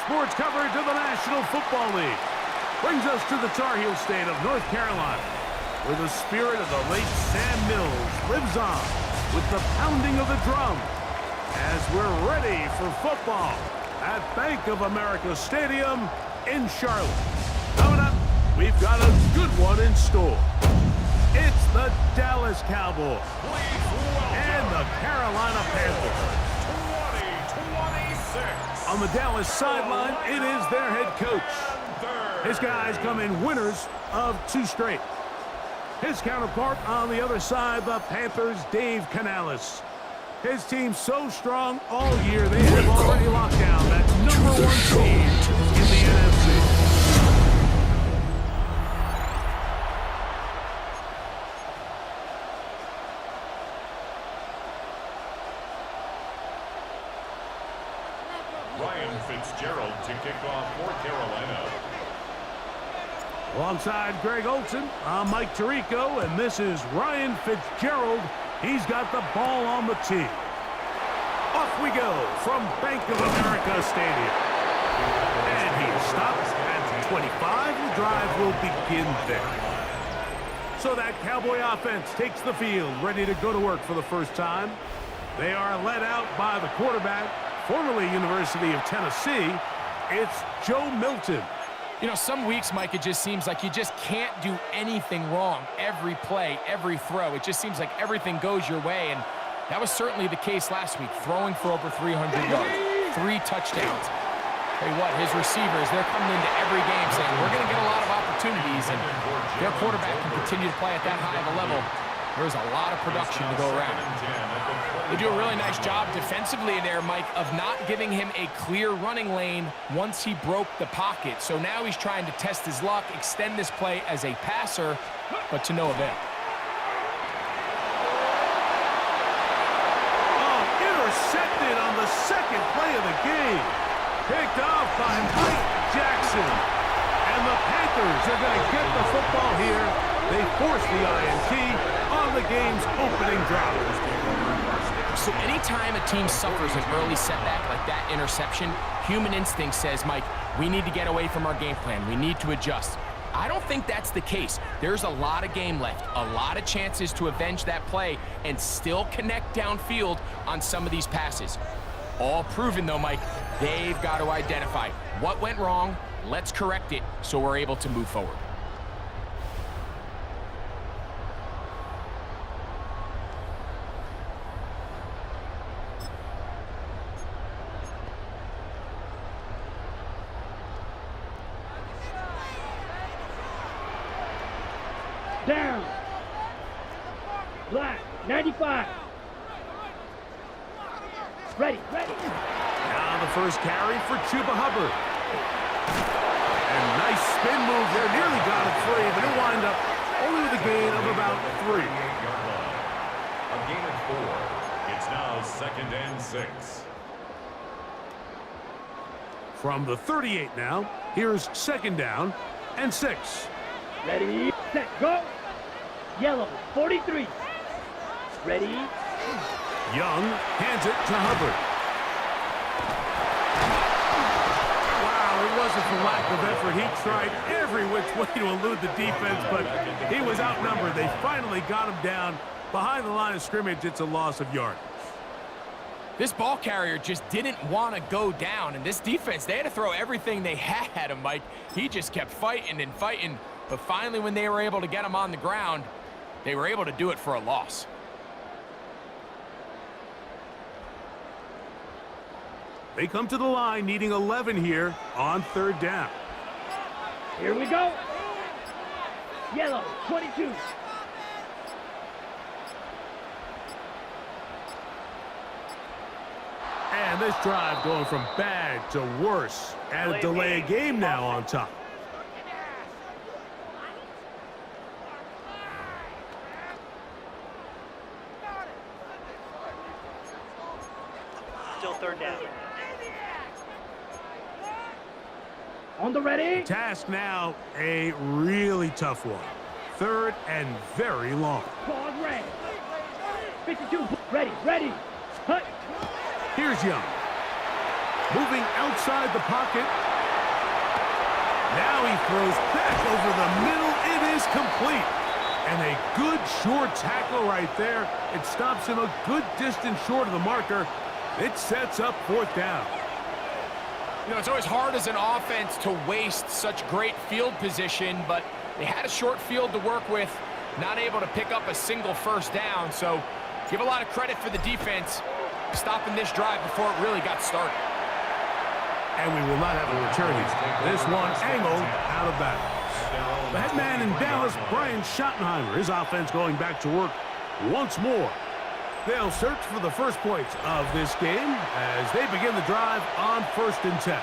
sports coverage of the National Football League brings us to the Tar Heel state of North Carolina, where the spirit of the late Sam Mills lives on with the pounding of the drum as we're ready for football at Bank of America Stadium in Charlotte. Coming up, we've got a good one in store. It's the Dallas Cowboys and the Carolina Panthers. On the Dallas sideline, it is their head coach. His guys come in winners of 2 straight. His counterpart on the other side, the Panthers' Dave Canales. His team so strong all year, they have already locked down that #1 seed in the NFC. Fitzgerald to kick off for Carolina. Alongside Greg Olson, I'm Mike Tirico, and this is Ryan Fitzgerald. He's got the ball on the tee. Off we go from Bank of America Stadium. And he stops at 25. The drive will begin there. So that Cowboy offense takes the field, ready to go to work for the first time. They are led out by the quarterback, formerly University of Tennessee. It's Joe Milton. You know, some weeks, Mike, it just seems like you just can't do anything wrong. Every play, every throw, it just seems like everything goes your way, and that was certainly the case last week, throwing for over 300 yards, 3 touchdowns. Tell you what, his receivers, they're coming into every game saying, we're going to get a lot of opportunities, and their quarterback can continue to play at that high of a level. There's a lot of production to go around. They do a really nice job defensively there, Mike, of not giving him a clear running lane once he broke the pocket. So now he's trying to test his luck, extend this play as a passer, but to no avail. Oh, intercepted on the second play of the game. Picked off by Mike Jackson. And the Panthers are going to get the football here. They force the INT on the game's opening drive. So anytime a team suffers an early setback like that interception, human instinct says, Mike, we need to get away from our game plan. We need to adjust. I don't think that's the case. There's a lot of game left, a lot of chances to avenge that play and still connect downfield on some of these passes. All proven, though, Mike, they've got to identify what went wrong, let's correct it so we're able to move forward. Down. Black, 95. Ready. Now the first carry for Chuba Hubbard. And nice spin move there. Nearly got it free, but he'll wind up only with a gain of about 3. A gain of 4. It's now 2nd and 6. From the 38 now, here's 2nd down and 6. Ready, set, go. Yellow, 43. Ready. Young hands it to Hubbard. Wow, it wasn't for lack of effort. He tried every which way to elude the defense, but he was outnumbered. They finally got him down behind the line of scrimmage. It's a loss of yardage. This ball carrier just didn't want to go down, and this defense, they had to throw everything they had at him, Mike. He just kept fighting and fighting, but finally when they were able to get him on the ground, they were able to do it for a loss. They come to the line needing 11 here on 3rd down. Here we go. Yellow, 22. And this drive going from bad to worse. And a delay of game now on top. Still 3rd down. On the ready. Task now a really tough one. 3rd and very long. Pause red. 52. Ready. Hut. Here's Young. Moving outside the pocket. Now he throws back over the middle. It is complete. And a good short tackle right there. It stops him a good distance short of the marker. It sets up 4th down. You know, it's always hard as an offense to waste such great field position, but they had a short field to work with, not able to pick up a single 1st down. So give a lot of credit for the defense stopping this drive before it really got started. And we will not have a return. This one angled out of bounds. The head man in Dallas, Brian Schottenheimer, his offense going back to work once more. They'll search for the first points of this game as they begin the drive on 1st and 10.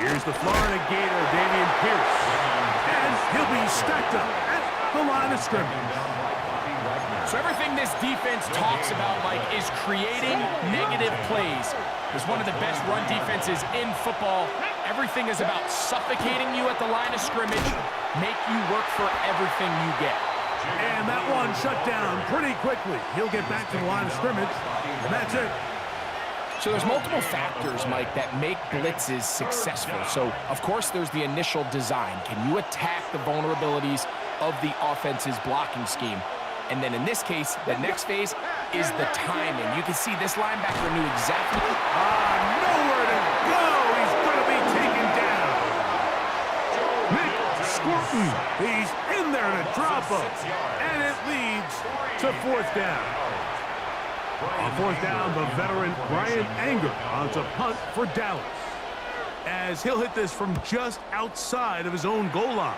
Here's the Florida Gator, Dameon Pierce. And he'll be stacked up at the line of scrimmage. So everything this defense talks about, Mike, is creating negative plays. It's one of the best run defenses in football. Everything is about suffocating you at the line of scrimmage, make you work for everything you get. And that one shut down pretty quickly. He'll get back to the line of scrimmage, and that's it. So there's multiple factors, Mike, that make blitzes successful. So, of course, there's the initial design. Can you attack the vulnerabilities of the offense's blocking scheme? And then in this case, the next phase is the timing. You can see this linebacker knew exactly. Nowhere to go. He's going to be taken down. Nick Scorton. He's in there to drop him. And it leads to 4th down. On 4th down, the veteran Brian Anger on to punt for Dallas, as he'll hit this from just outside of his own goal line.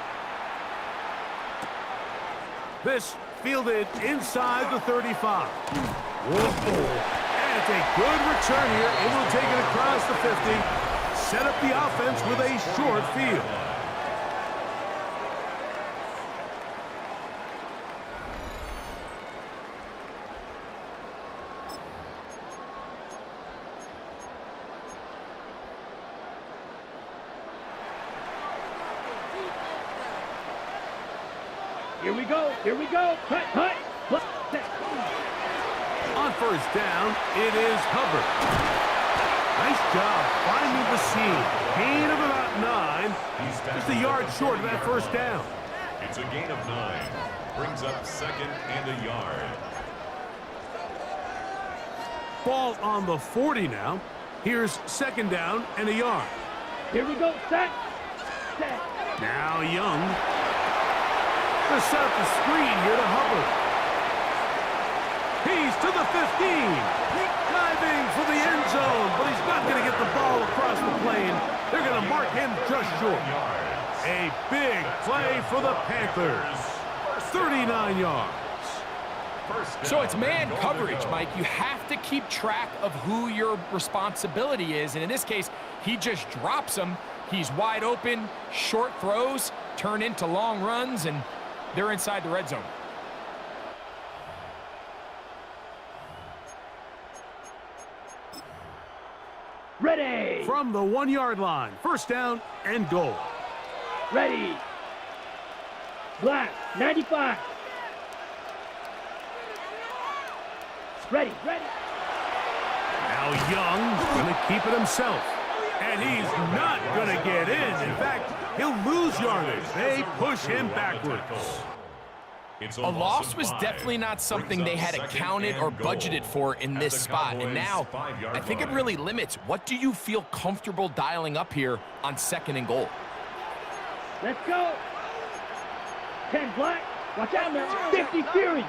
This fielded inside the 35. Whoa. And it's a good return here, able to take it across the 50, set up the offense with a short field. Here we go. Cut. On 1st down, it is Hubbard. Nice job finding the seam. Gain of about 9. Just a yard short of that 1st down. It's a gain of 9. Brings up 2nd and a yard. Ball on the 40 now. Here's 2nd down and a yard. Here we go. Set. Now Young. To set up the screen here to Hubbard. He's to the 15. Diving for the end zone, but he's not going to get the ball across the plane. They're going to mark him just short. A big play for the Panthers. 39 yards. So it's man coverage, Mike. You have to keep track of who your responsibility is. And in this case, he just drops him. He's wide open. Short throws turn into long runs, and they're inside the red zone. Ready. From the 1-yard line, 1st down and goal. Ready. Black, 95. Ready. Now Young going to keep it himself. And he's not going to get in. In fact, he'll lose yardage. They push him backwards. It's A loss was definitely not something they had accounted or budgeted for in this spot. And now, I think it really limits. What do you feel comfortable dialing up here on 2nd and goal? Let's go. 10 Black. Watch out now. 50 Fury.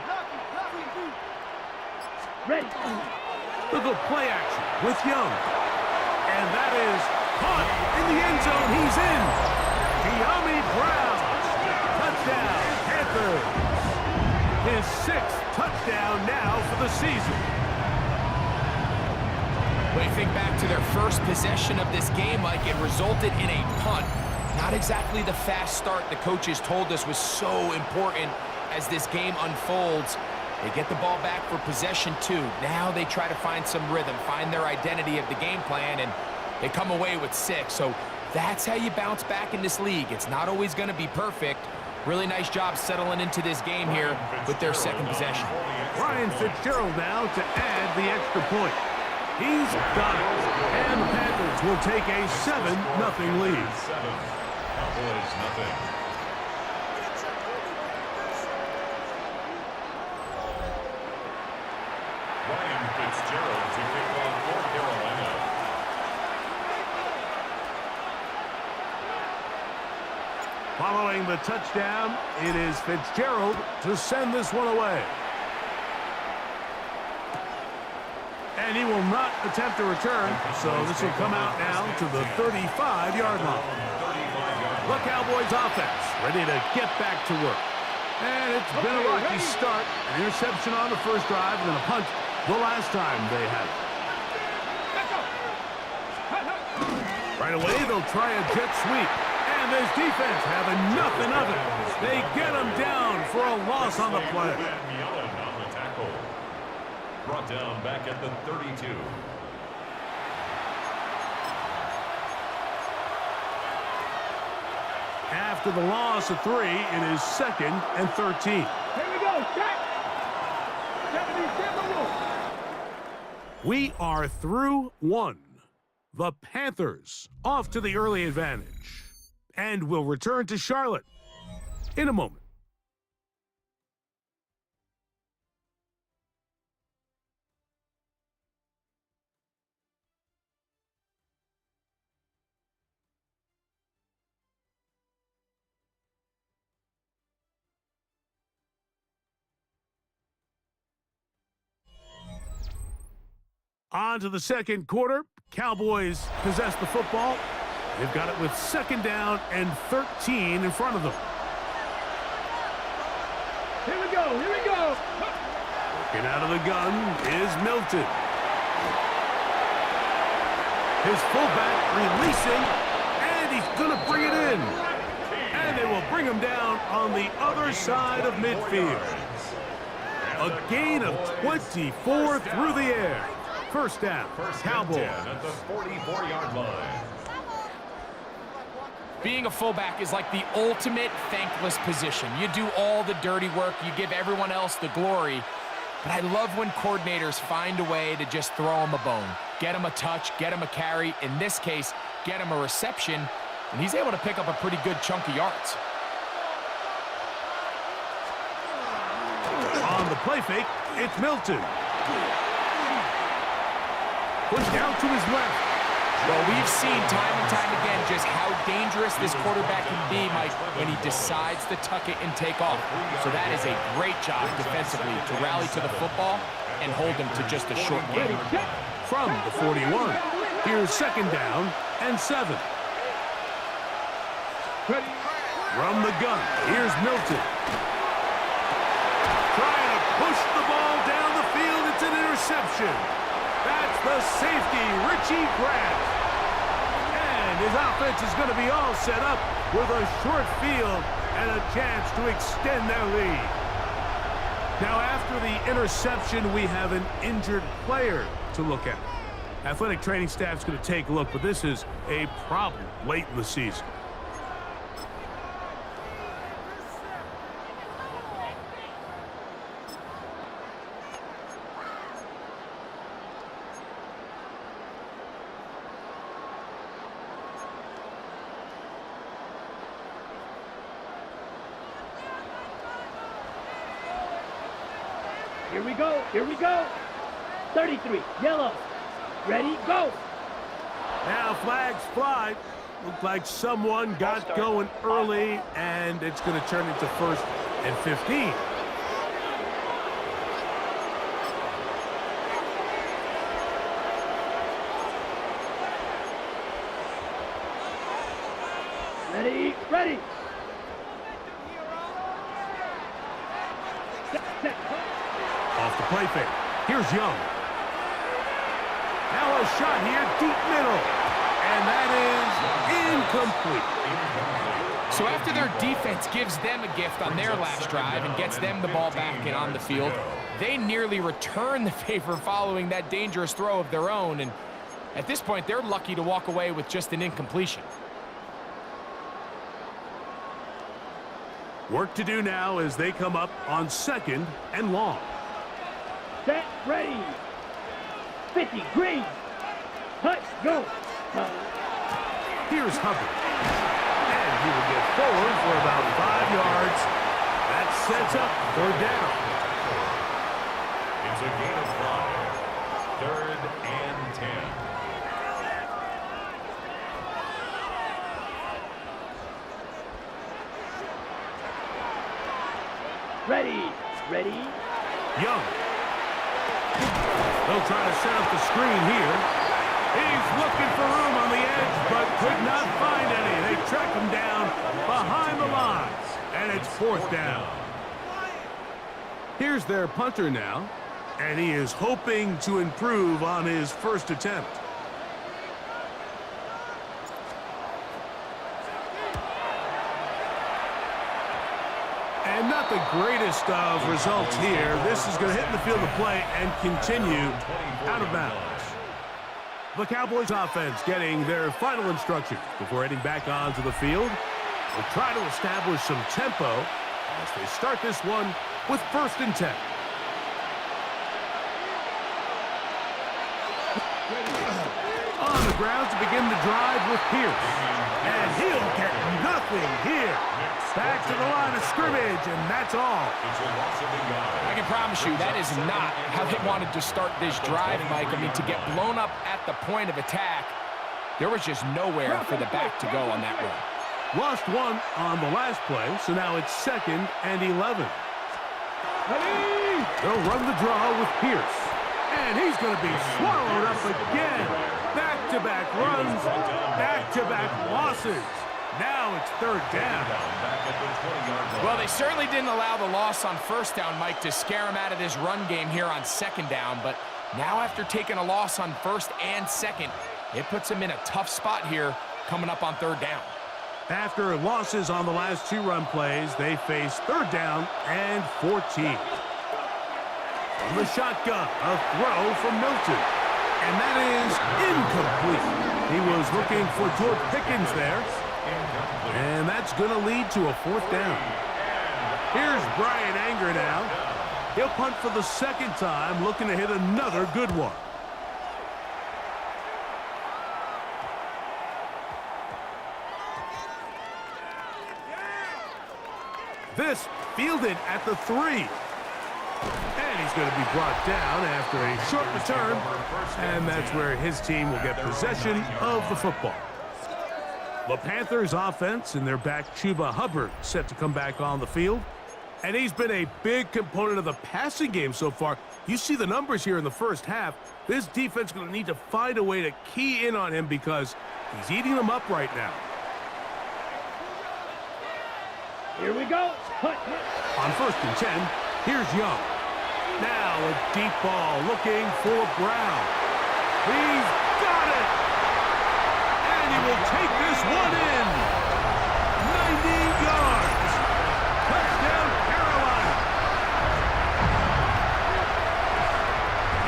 Ready. Look at play action with Young. And that is caught in the end zone. He's in. De'Ami Brown. Touchdown, Panthers. His 6th touchdown now for the season. When you think back to their first possession of this game, Mike, it resulted in a punt. Not exactly the fast start the coaches told us was so important as this game unfolds. They get the ball back for possession 2. Now they try to find some rhythm, find their identity of the game plan, and they come away with 6. So that's how you bounce back in this league. It's not always going to be perfect. Really nice job settling into this game here with their second possession. Ryan Fitzgerald now to add the extra point. He's got it. And the Panthers will take a 7-0 lead. 7, Cowboys nothing. Ryan Fitzgerald to kick off for Carolina. Following the touchdown, it is Fitzgerald to send this one away. And he will not attempt a return, so this will come out now to the 35-yard line. The Cowboys offense ready to get back to work. And it's been a rocky start. An interception on the first drive and then a punt the last time they had it. Right away, they'll try a jet sweep. And this defense having nothing of it. They get him down for a loss on the play. Brought down back at the 32. After the loss of 3, it is 2nd and 13. Here we go, check. We are through 1. The Panthers off to the early advantage. And will return to Charlotte in a moment. On to the second quarter. Cowboys possess the football. They've got it with 2nd down and 13 in front of them. Here we go, here we go. Working out of the gun is Milton. His fullback releasing, and he's going to bring it in. And they will bring him down on the other side of midfield. A gain of 24 through the air. First down, Cowboys. At the 44-yard line. Being a fullback is like the ultimate thankless position. You do all the dirty work. You give everyone else the glory. But I love when coordinators find a way to just throw him a bone. Get him a touch, get him a carry. In this case, get him a reception. And he's able to pick up a pretty good chunk of yards. On the play fake, it's Milton. Pushed out to his left. Well, we've seen time and time again just how dangerous this quarterback can be, Mike, when he decides to tuck it and take off. So that is a great job defensively to rally to the football and hold him to just a short game. From the 41, here's 2nd down and 7. From the gun, here's Milton. Trying to push the ball down the field. It's an interception. That's the safety, Richie Grant. And his offense is going to be all set up with a short field and a chance to extend their lead. Now, after the interception, we have an injured player to look at. Athletic training staff's going to take a look, but this is a problem late in the season. Here we go, here we go. 33, yellow. Ready, go. Now flags fly. Looked like someone got going early, and it's going to turn into 1st and 15. Ready, ready. Off the play fake. Here's Young. Now a shot here, deep middle. And that is incomplete. So after their defense gives them a gift on their last drive and gets them the ball back and on the field, they nearly return the favor following that dangerous throw of their own, and at this point, they're lucky to walk away with just an incompletion. Work to do now as they come up on 2nd and long. Set, ready. 50, green. Touch, go. Here's Hubbard. And he will get forward for about 5 yards. That sets up 3rd down. It's a gain of 5. 3rd and 10. Ready, ready. Young. They'll try to set up the screen here. He's looking for room on the edge, but could not find any. They track him down behind the lines, and it's 4th down. Here's their punter now, and he is hoping to improve on his first attempt. And not the greatest of results here. This is going to hit in the field of play and continue out of bounds. The Cowboys offense getting their final instructions before heading back onto the field. They'll try to establish some tempo as they start this one with 1st and 10. On the ground to begin the drive with Pierce. And he'll get nothing here. Back to the line of scrimmage, and that's all. I can promise you that is not how they wanted to start this drive, Mike. I mean, to get blown up at the point of attack, there was just nowhere for the back to go on that run. Lost 1 on the last play, so now it's 2nd and 11. They'll run the draw with Pierce. And he's going to be swallowed up again. Back-to-back runs, back-to-back losses. Now it's 3rd down. Well, they certainly didn't allow the loss on 1st down, Mike, to scare him out of this run game here on 2nd down. But now after taking a loss on 1st and 2nd, it puts him in a tough spot here coming up on 3rd down. After losses on the last 2 run plays, they face 3rd down and 14. From the shotgun, a throw from Milton. And that is incomplete. He was looking for George Pickens there. And that's going to lead to a 4th down. Here's Brian Anger now. He'll punt for the 2nd time, looking to hit another good one. This fielded at the 3. And he's going to be brought down after a short return. And that's where his team will get possession of the football. The Panthers offense and their back Chuba Hubbard set to come back on the field. And he's been a big component of the passing game so far. You see the numbers here in the 1st half. This defense is going to need to find a way to key in on him because he's eating them up right now. Here we go. Hut. On 1st and 10, here's Young. Now a deep ball looking for Brown. He's got it! And he will take this one in. 90 yards. Touchdown, Carolina.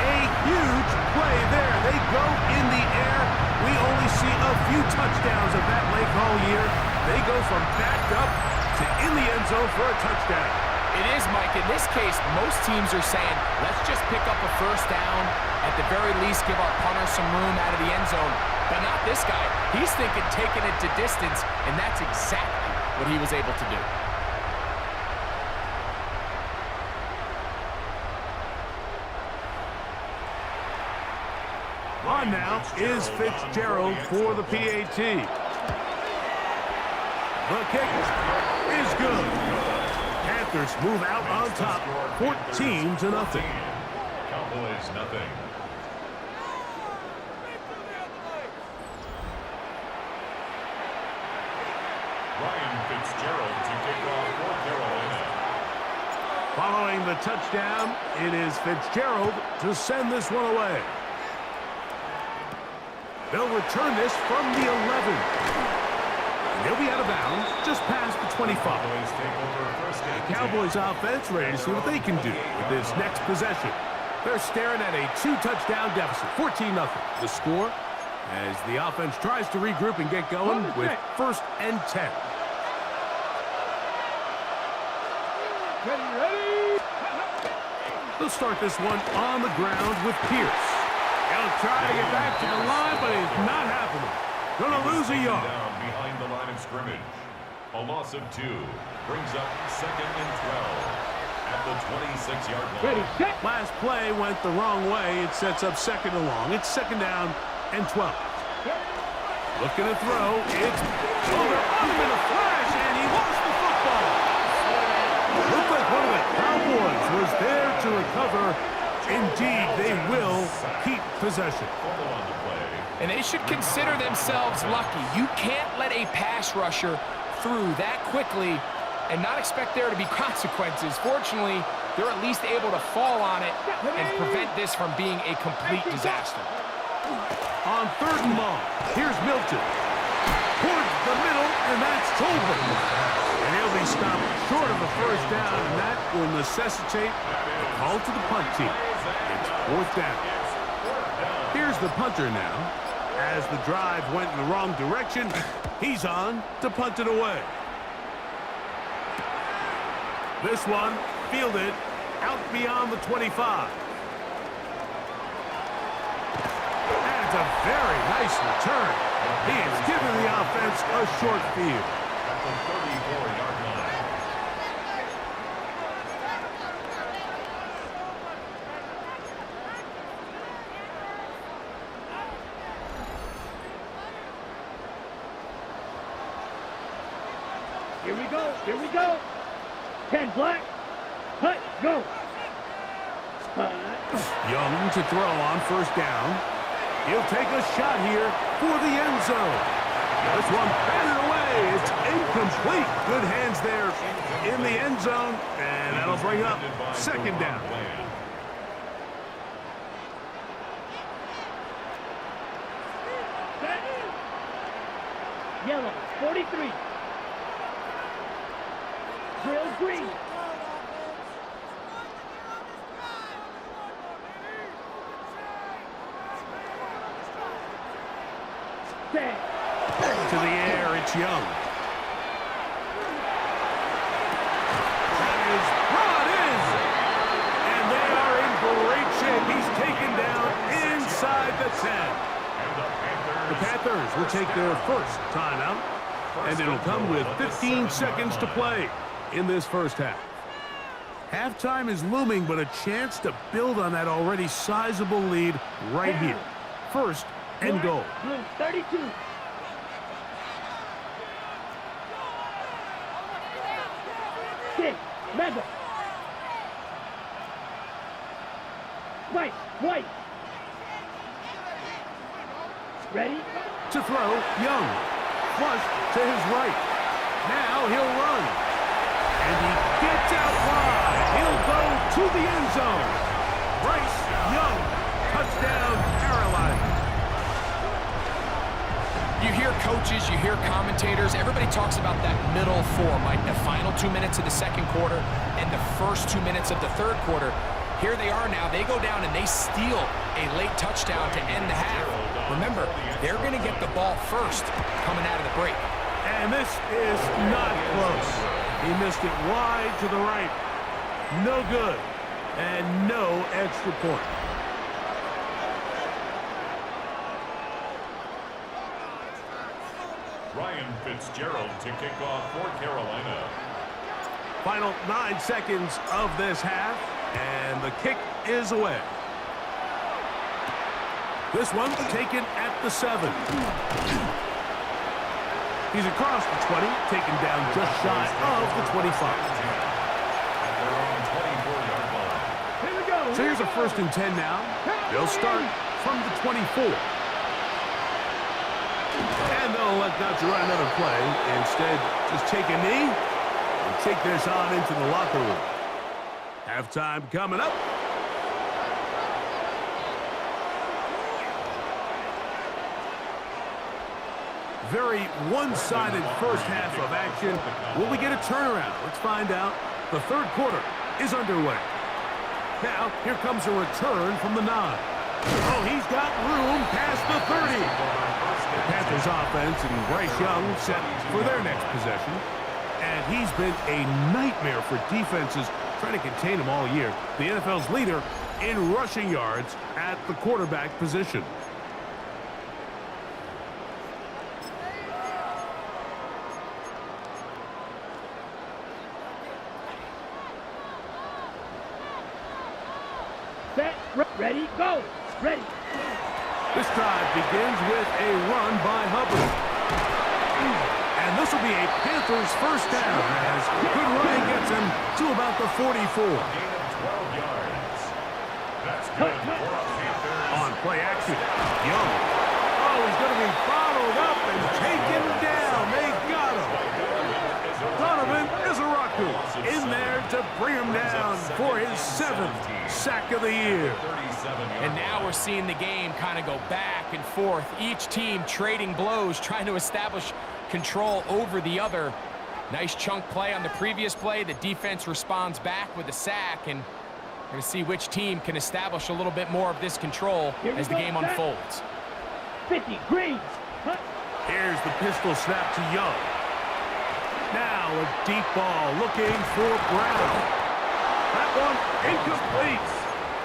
A huge play there. They go in the air. We only see a few touchdowns of that lake all year. They go from backed up to in the end zone for a touchdown. It is, Mike. In this case, most teams are saying, let's just pick up a 1st down. At the very least, give our punter some room out of the end zone. But not this guy. He's thinking taking it to distance, and that's exactly what he was able to do. On now is Fitzgerald for the PAT. The kick is good. Panthers move out on top, 14-0. Cowboys nothing. Ryan Fitzgerald to kick off for Carolina. Following the touchdown, it is Fitzgerald to send this one away. They'll return this from the 11. And they'll be out of bounds just past the 25. Cowboys take over first and 10. Cowboys offense ready to see what they can do with this next possession. They're staring at a 2-touchdown deficit, 14-0. The score as the offense tries to regroup and get going with 1st and 10. Ready. They'll start this one on the ground with Pierce. He'll try to get back to the line, but it's not happening. Gonna lose a yard. Down behind the line of scrimmage. A loss of 2 brings up 2nd and 12 at the 26-yard line. Ready, set. Last play went the wrong way. It sets up 2nd and long. It's 2nd down and 12. Looking to throw. It's over on him in a flash, and he lost the football. Looked like one of the Cowboys was there to recover. Indeed, they will keep possession. Follow on the play. And they should consider themselves lucky. You can't let a pass rusher through that quickly and not expect there to be consequences. Fortunately, they're at least able to fall on it and prevent this from being a complete disaster. On 3rd and long, here's Milton. Towards the middle, and that's Tolbert. And he'll be stopped short of the 1st down, and that will necessitate a call to the punt team. It's 4th down. Here's the punter now. As the drive went in the wrong direction, he's on to punt it away. This one fielded out beyond the 25. And it's a very nice return. He has given the offense a short field. At the 34-yard line. Here we go. Here we go. 10 black. Hut, go. Young to throw on 1st down. He'll take a shot here for the end zone. This one batted away. It's incomplete. Good hands there in the end zone, and that'll bring up 2nd down. Yellow, 43. Drill green. Set. To the air, it's Young. That is brought in. And they are in great shape. He's taken down inside the 10. The Panthers will take their 1st timeout, and it'll come with 15 seconds to play in this 1st half. Halftime is looming, but a chance to build on that already sizable lead right here. 1st and goal. Blue, 32. Six, Mega. White. Ready? To throw, Young. Flush to his right. Now he'll run. And he gets out wide. He'll go to the end zone. Bryce Young. Touchdown, Carolina. You hear coaches, you hear commentators, everybody talks about that middle 4, Mike, the final 2 minutes of the 2nd quarter and the first 2 minutes of the 3rd quarter. Here they are now. They go down and they steal a late touchdown to end the half. Remember, they're going to get the ball first coming out of the break. And this is not close. He missed it wide to the right. No good. And no extra point. Ryan Fitzgerald to kick off for Carolina. Final 9 seconds of this half, and the kick is away. This one taken at the 7. He's across the 20, taken down just shy of the 25. At their own 24-yard line. Here we go. So here's a 1st and 10 now. They'll start from the 24. And they'll elect not to run another play. Instead, just take a knee and take this on into the locker room. Halftime coming up. Very one-sided first half of action. Will we get a turnaround? Let's find out. The third quarter is underway. Now, here comes a return from the 9. Oh, he's got room past the 30. The Panthers offense and Bryce Young set for their next possession. And he's been a nightmare for defenses trying to contain him all year. The NFL's leader in rushing yards at the quarterback position. Set, ready, go! Ready! This drive begins with a run by Hubbard. And this will be a Panthers first down as good running gets him to about the 44. Gain of 12 yards. That's good for a Panthers. On play action, Young. Oh, he's going to be followed up and taken down. They got him. Donovan Izaraku in there to bring him down for his 7th sack of the year. And now we're seeing the game kind of go back and forth. Each team trading blows, trying to establish control over the other. Nice chunk play on the previous play. The defense responds back with a sack, and we're going to see which team can establish a little bit more of this control as the game unfolds. 50, Greens. Here's the pistol snap to Young. Now a deep ball looking for Brown. That one incomplete.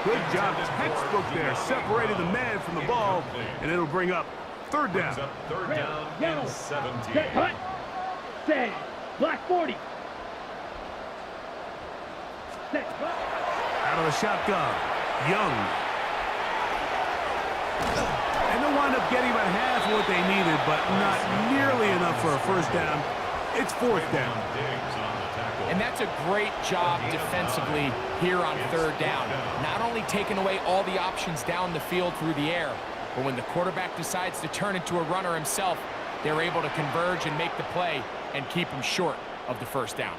Good job, textbook there, separating the man from the ball, and it'll bring up third down. Third down and 17. Set, hut. Set, black 40. Set, hut. Out of the shotgun, Young. And they'll wind up getting about half of what they needed, but not nearly enough for a first down. It's fourth down. And that's a great job defensively here on third down. Not only taking away all the options down the field through the air, but when the quarterback decides to turn into a runner himself, they're able to converge and make the play and keep him short of the first down.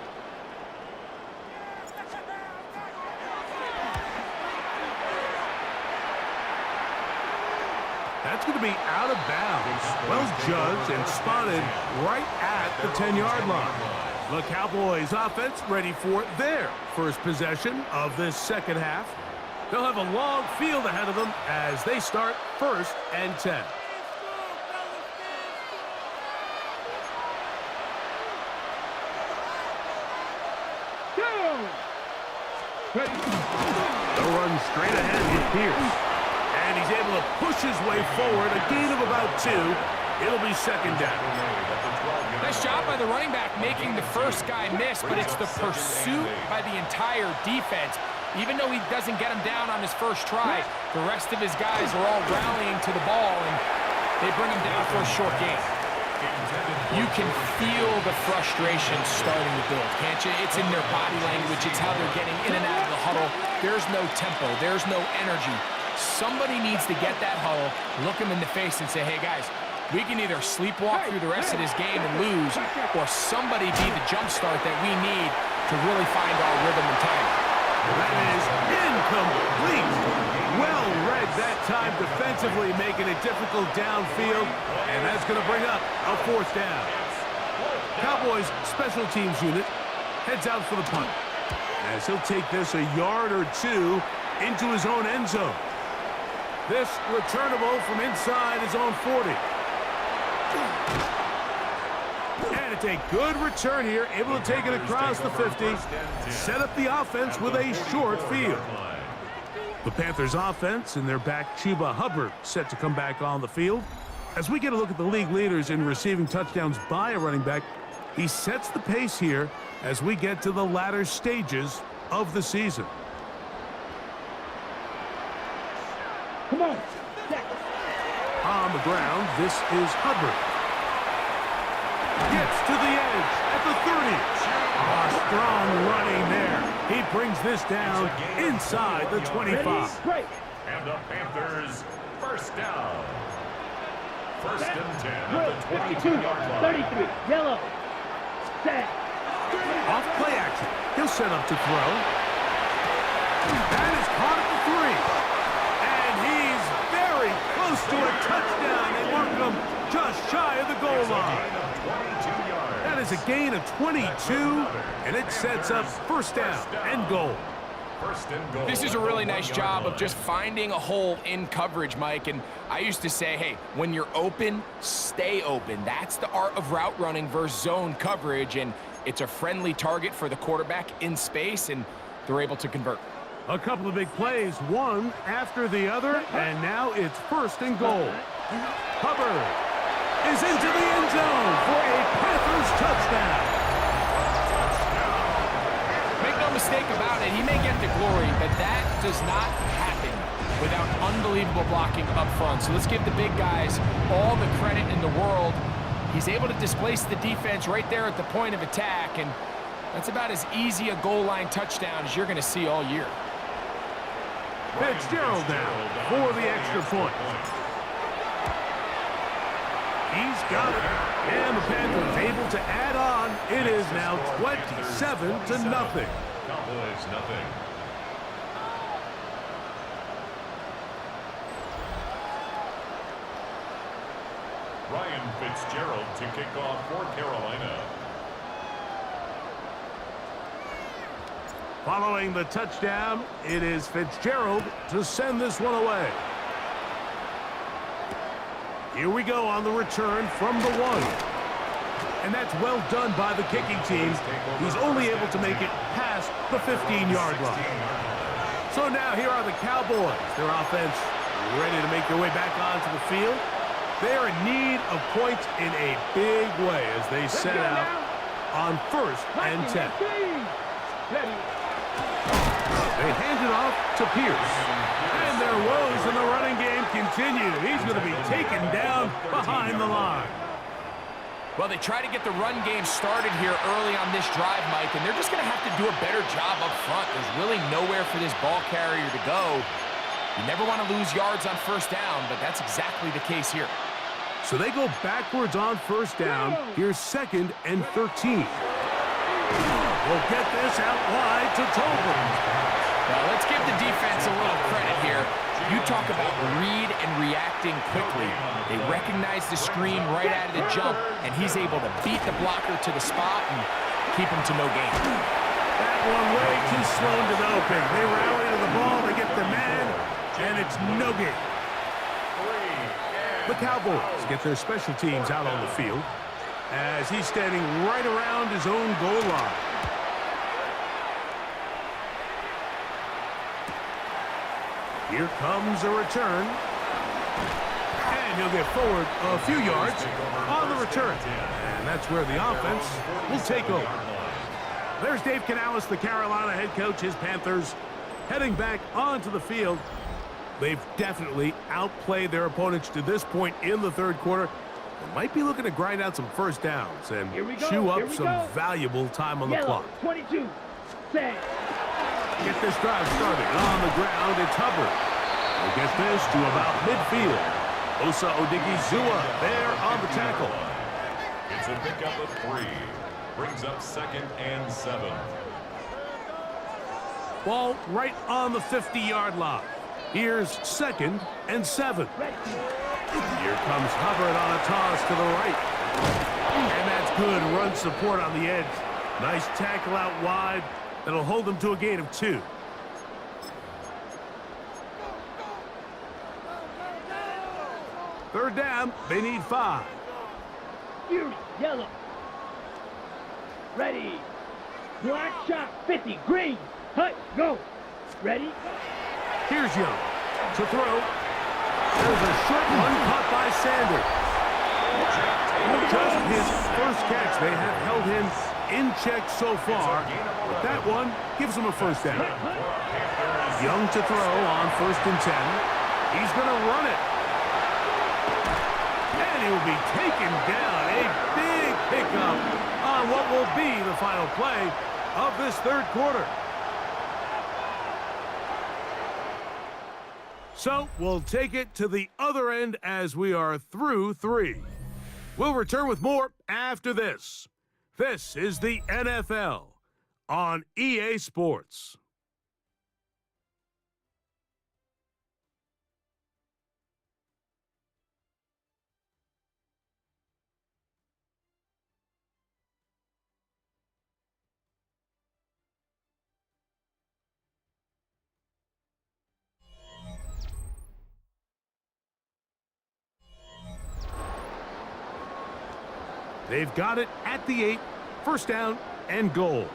That's going to be out of bounds. Well judged and spotted right at the 10-yard line. The Cowboys offense ready for their first possession of this second half. They'll have a long field ahead of them as they start 1st and 10. They'll run straight ahead with Pierce. And he's able to push his way forward, a gain of about 2. It'll be second down. Nice job by the running back making the first guy miss, but it's the pursuit by the entire defense. Even though he doesn't get him down on his first try, the rest of his guys are all rallying to the ball, and they bring him down for a short gain. You can feel the frustration starting to build, can't you? It's in their body language. It's how they're getting in and out of the huddle. There's no tempo. There's no energy. Somebody needs to get that huddle, look him in the face and say, hey, guys, we can either sleepwalk through the rest of this game and lose, or somebody be the jump start that we need to really find our rhythm and time. That is incomplete. Well read that time defensively, making it difficult downfield, and that's going to bring up a fourth down. Cowboys special teams unit heads out for the punt, as he'll take this a yard or 2 into his own end zone. This returnable from inside his own 40. And it's a good return here, able to take it across the 50, set up the offense with a short field. The Panthers offense and their back Chuba Hubbard set to come back on the field. As we get a look at the league leaders in receiving touchdowns by a running back, he sets the pace here as we get to the latter stages of the season. Come on. Set. On the ground, this is Hubbard. Gets to the edge at the 30. Strong running there. He brings this down inside the 25. Great. And the Panthers first down. First and 10 at the 22-yard line. 33, yellow. Set. Off play action. He'll set up to throw. That is caught at the 3. And he's very close to a touchdown. They mark him just just shy of the goal line. Gain of 22 yards. That is a gain of 22, and it sets up first down and goal. First and goal. This is a really nice job of just finding a hole in coverage, Mike. And I used to say, hey, when you're open, stay open. That's the art of route running versus zone coverage, and it's a friendly target for the quarterback in space, and they're able to convert. A couple of big plays, one after the other, and now it's first and goal. Hubbard is into the end zone for a Panthers touchdown. Make no mistake about it, he may get the glory, but that does not happen without unbelievable blocking up front. So let's give the big guys all the credit in the world. He's able to displace the defense right there at the point of attack, and that's about as easy a goal line touchdown as you're going to see all year. Fitzgerald down for the extra point. He's got it. And the Panthers able to add on. It is now 27-0. Cowboys nothing. Ryan Fitzgerald to kick off for Carolina. Following the touchdown, it is Fitzgerald to send this one away. Here we go on the return from the one. And that's well done by the kicking team. He's only able to make it past the 15-yard line. So now here are the Cowboys. Their offense ready to make their way back onto the field. They are in need of points in a big way as they set out on first and 10. They hand it off to Pierce. And their woes in the running game continue. He's going to be taken down behind the line. Well, they try to get the run game started here early on this drive, Mike, and they're just going to have to do a better job up front. There's really nowhere for this ball carrier to go. You never want to lose yards on first down, but that's exactly the case here. So they go backwards on first down. Here's second and 13. We'll get this out wide to Tolbert. Well, let's give the defense a little credit here. You talk about read and reacting quickly. They recognize the screen right out of the jump, and he's able to beat the blocker to the spot and keep him to no gain. That one way too slow to the open. They rally to the ball, they get the man, and it's no gain. The Cowboys get their special teams out on the field as he's standing right around his own goal line. Here comes a return. And he'll get forward a few yards on the return. And that's where the offense will take over. There's Dave Canales, the Carolina head coach, his Panthers heading back onto the field. They've definitely outplayed their opponents to this point in the third quarter. They might be looking to grind out some first downs and chew up some valuable time on the clock. 22, set. Get this drive started on the ground. It's Hubbard. We'll get this to about midfield. Osa Odigizua there on the tackle. It's a pickup of 3. Brings up second and 7. Ball right on the 50-yard line. Here's second and 7. Here comes Hubbard on a toss to the right. And that's good run support on the edge. Nice tackle out wide. That'll hold them to a gain of 2. Third down, they need 5. Fury, yellow. Ready. Black shot, 50, green. Hut, go. Ready. Here's Young to throw. There's a short one caught by Sanders. Just his first catch. They have held him in check so far, but that one gives him a first down. Young to throw on first and 10. He's going to run it. And he will be taken down. A big pickup on what will be the final play of this third quarter. So we'll take it to the other end as we are through 3. We'll return with more after this. This is the NFL on EA Sports. They've got it at the 8, first down and goal.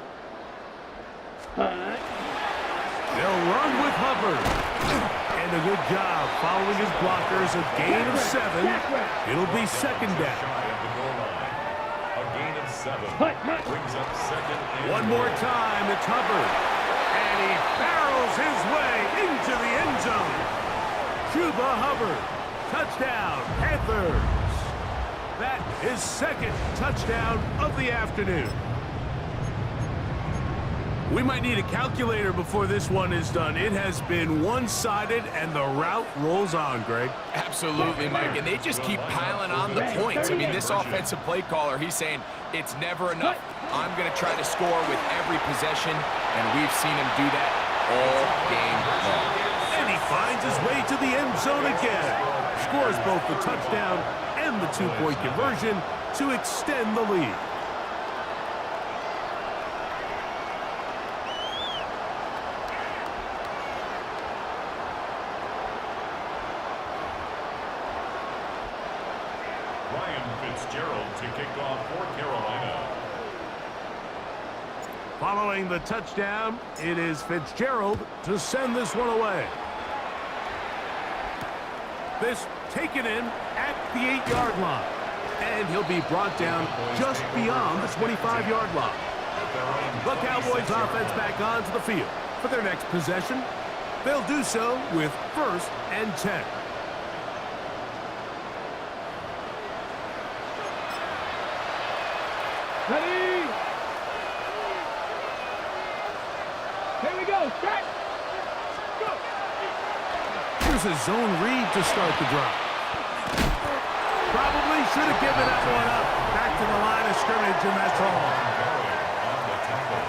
Hunt. They'll run with Hubbard. And a good job following his blockers, a gain of 7. It'll be second down. A gain of 7 brings up second and One more time, it's Hubbard. And he barrels his way into the end zone. Chuba Hubbard, touchdown, Panthers. That is second touchdown of the afternoon. We might need a calculator before this one is done. It has been one-sided, and the route rolls on, Greg. Absolutely, Mike, and they just keep piling on the points. I mean, this offensive play caller, he's saying it's never enough. I'm going to try to score with every possession, and we've seen him do that all game long. And he finds his way to the end zone again. Scores both the touchdown and the two-point conversion to extend the lead. To kick off for Carolina. Following the touchdown, it is Fitzgerald to send this one away. This taken in at the 8-yard line. And he'll be brought down just beyond the 25-yard line. The Cowboys offense back onto the field for their next possession. They'll do so with 1st and 10. Ready? Here we go. Start. Go. Here's a zone read to start the drive. Probably should have given that one up. Back to the line of scrimmage, and that's all. On the tackle.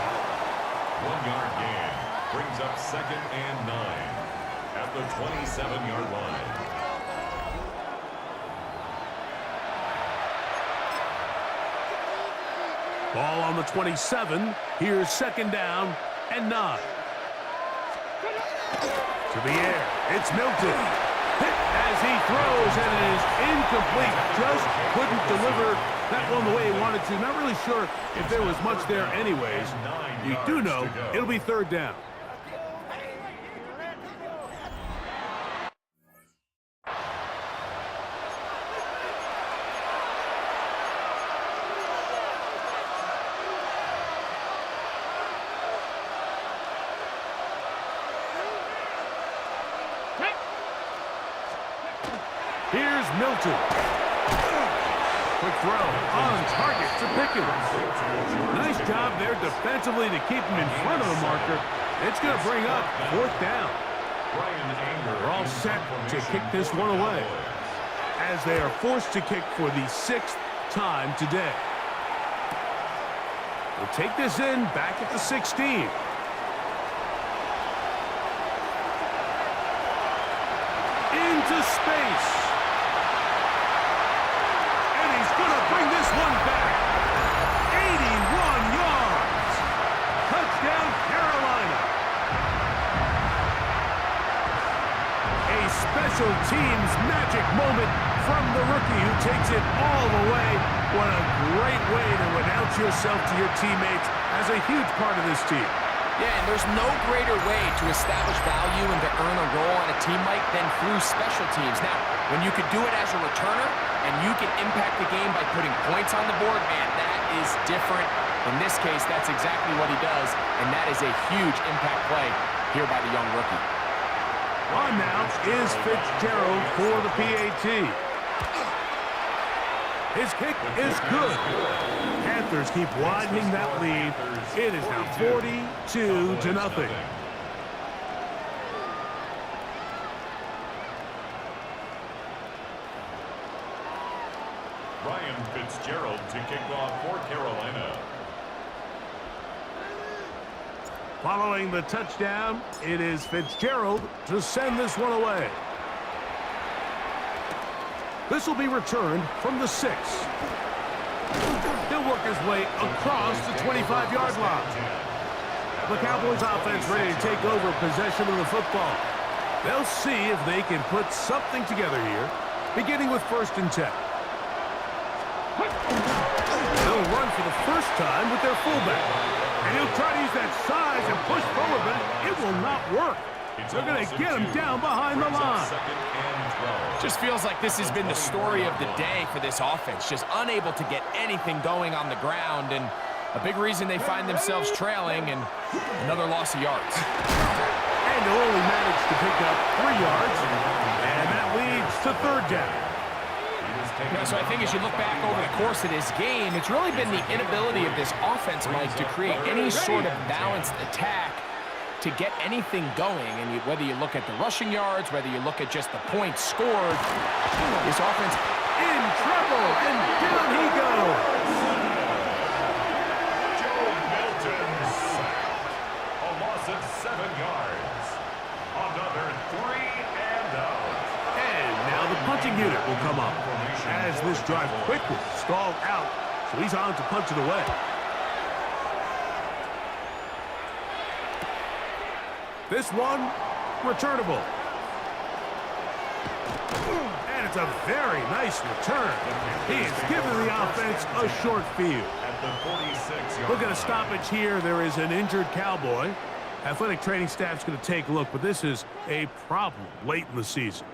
1-yard gain brings up second and 9 at the 27-yard line. Ball on the 27. Here's second down and 9. To the air. It's Milton. Hit as he throws, and it is incomplete. Just couldn't deliver that one the way he wanted to. Not really sure if there was much there anyways. We do know it'll be third down. Here's Milton. Quick throw on target to Pickens. Nice job there defensively to keep him in front of the marker. It's going to bring up 4th down. They're all set to kick this one away as they are forced to kick for the 6th time today. We'll take this in back at the 16. Into space. Bring this one back. 81 yards. Touchdown, Carolina. A special teams magic moment from the rookie who takes it all the way. What a great way to announce yourself to your teammates as a huge part of this team. Yeah, and there's no greater way to establish value and to earn a role on a team, Mike, than through special teams. Now, when you could do it as a returner and you can impact the game by putting points on the board, man, that is different. In this case, that's exactly what he does, and that is a huge impact play here by the young rookie. On now is Fitzgerald for the PAT. His kick is good. Panthers keep widening that lead. It is now 42-0. Ryan Fitzgerald to kick off for Carolina. Following the touchdown, it is Fitzgerald to send this one away. This will be returned from the 6. He'll work his way across the 25-yard line. The Cowboys offense ready to take over possession of the football. They'll see if they can put something together here, beginning with 1st and 10. run for the first time with their fullback. And he'll try to use that size and push forward, but it will not work. They're going to get him down behind the line. Just feels like this has been the story of the day for this offense. Just unable to get anything going on the ground, and a big reason they find themselves trailing, and another loss of yards. And they'll only manage to pick up 3 yards, and that leads to third down. So I think as you look back over the course of this game, it's really been the inability of this offense, Mike, to create any sort of balanced attack to get anything going. And whether you look at the rushing yards, whether you look at just the points scored, this offense in trouble, and down he goes. Joe Milton sacked. A loss of 7 yards. Another 3 and out. And now the punting unit will come up as this drive quickly stalled out, so he's on to punch it away. This one, returnable. And it's a very nice return. He has given the offense a short field. At the 46-yard Look at a stoppage here. There is an injured Cowboy. Athletic training staff's going to take a look, but this is a problem late in the season.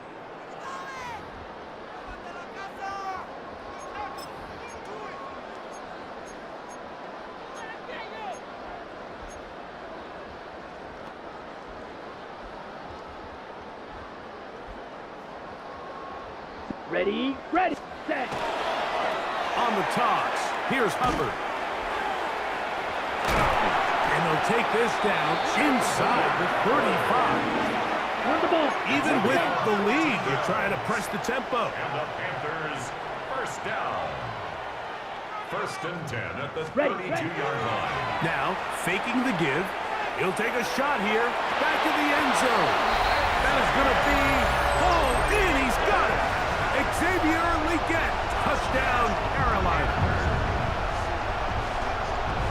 Ready, ready, set. On the toss, here's Hubbard. And they'll take this down inside the 35. On the ball. Even with the lead, they're trying to press the tempo. And the Panthers first down. First and 10 at the 32-yard line. Now, faking the give. He'll take a shot here. Back to the end zone. That is going to be hauled in. He's got it. Xavier Legette. Touchdown, Carolina.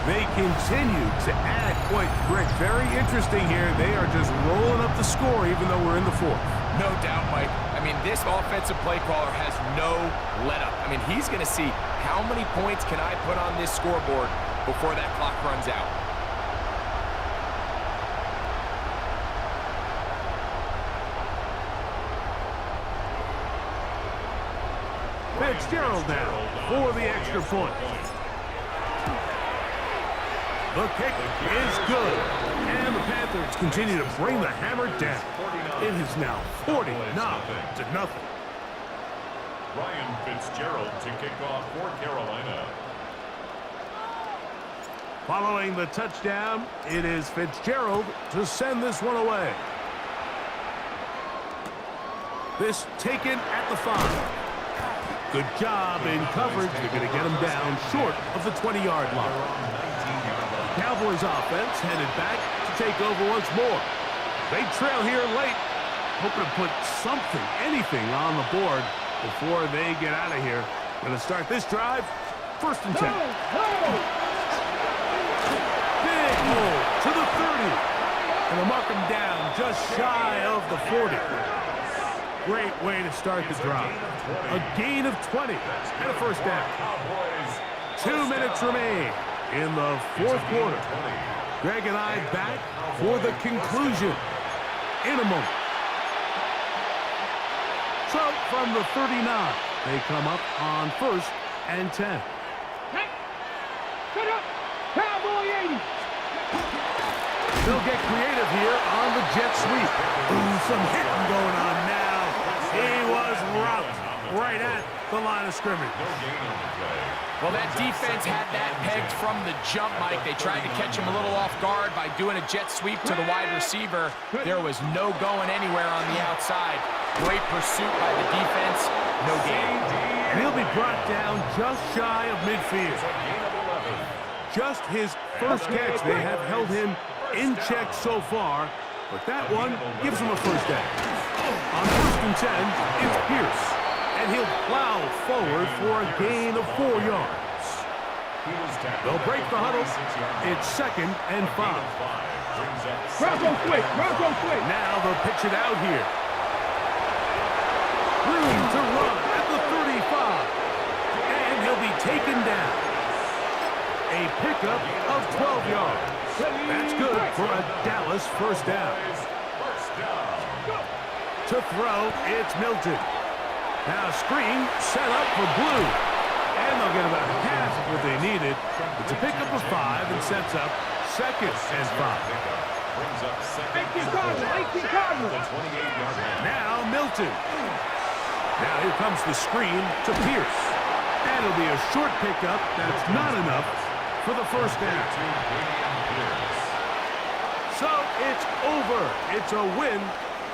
They continue to add points. Rick, very interesting here. They are just rolling up the score even though we're in the fourth. No doubt, Mike. I mean, this offensive play caller has no let-up. I mean, he's going to see how many points can I put on this scoreboard before that clock runs out. Fitzgerald now for the extra point. The kick is good. And the Panthers continue to bring the hammer down. It is now 49-0. Ryan Fitzgerald to kick off for Carolina. Following the touchdown, it is Fitzgerald to send this one away. This taken at the 5. Good job in coverage. They're going to get him down short of the 20-yard line. Cowboys offense headed back to take over once more. They trail here late, hoping to put something, anything on the board before they get out of here. Going to start this drive, first and 10. Big move to the 30. And they'll mark him down just shy of the 40. Great way to start the drive. A gain of 20 and a first down. 2 minutes remain in the fourth quarter. Greg and I back for the conclusion in a moment. So from the 39, they come up on first and 10. Cowboy 80. They'll get creative here on the jet sweep. Ooh, some hitting going on now. He was rocked right at the line of scrimmage. Well, that defense had that pegged from the jump, Mike. They tried to catch him a little off guard by doing a jet sweep to the wide receiver. There was no going anywhere on the outside. Great pursuit by the defense. No gain. And he'll be brought down just shy of midfield. Just his first catch. They have held him in check so far, but that one gives him a first down. On first and 10, it's Pierce, and he'll plow forward for a gain of 4 yards. They'll break the huddle. It's second and 5. Bronco quick. Now they'll pitch it out here. Room to run at the 35, and he'll be taken down. a pickup of 12 yards. That's good for a Dallas first down. To throw, it's Milton. Now screen set up for Blue. And they'll get about half of what they needed. It's a pickup of 5 and sets up 2nd and 5. Brings up second. 18 Cardinal. Now Milton. Now here comes the screen to Pierce. And it'll be a short pickup. That's not enough for the first down. So it's over. It's a win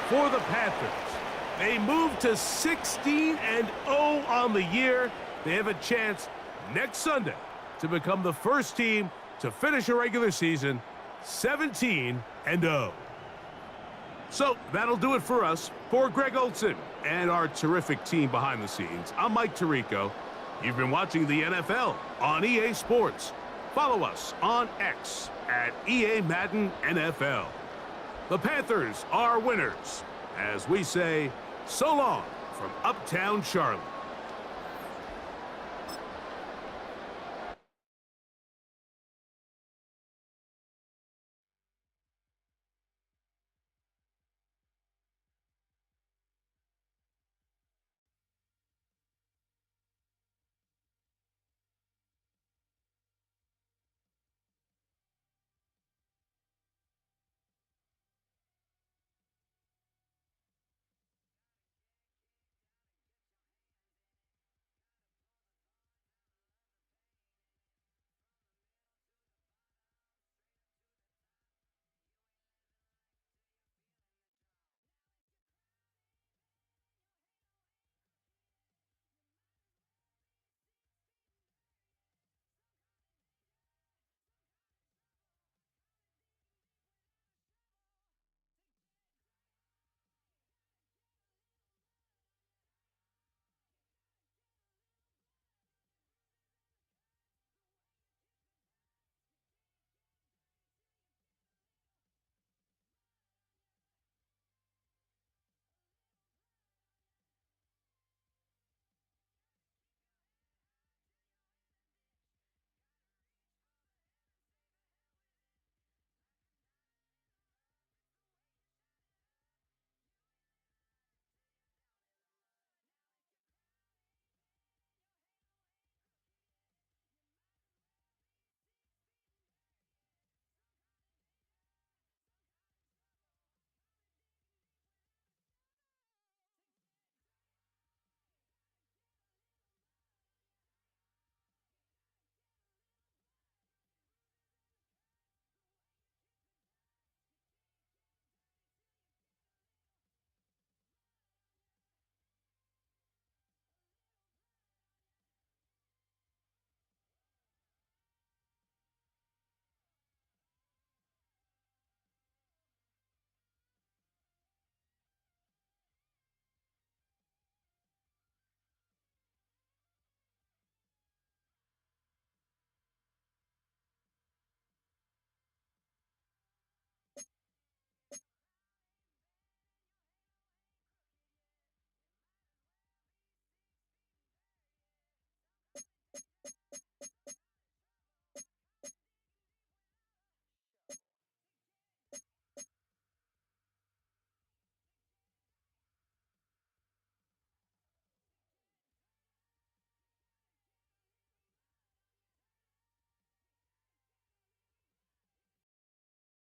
for the Panthers. They move to 16-0 on the year. They have a chance next Sunday to become the first team to finish a regular season 17-0. So that'll do it for us. For Greg Olson and our terrific team behind the scenes, I'm Mike Tirico. You've been watching the NFL on EA Sports. Follow us on X at EA Madden NFL. The Panthers are winners. As we say, so long from Uptown Charlotte.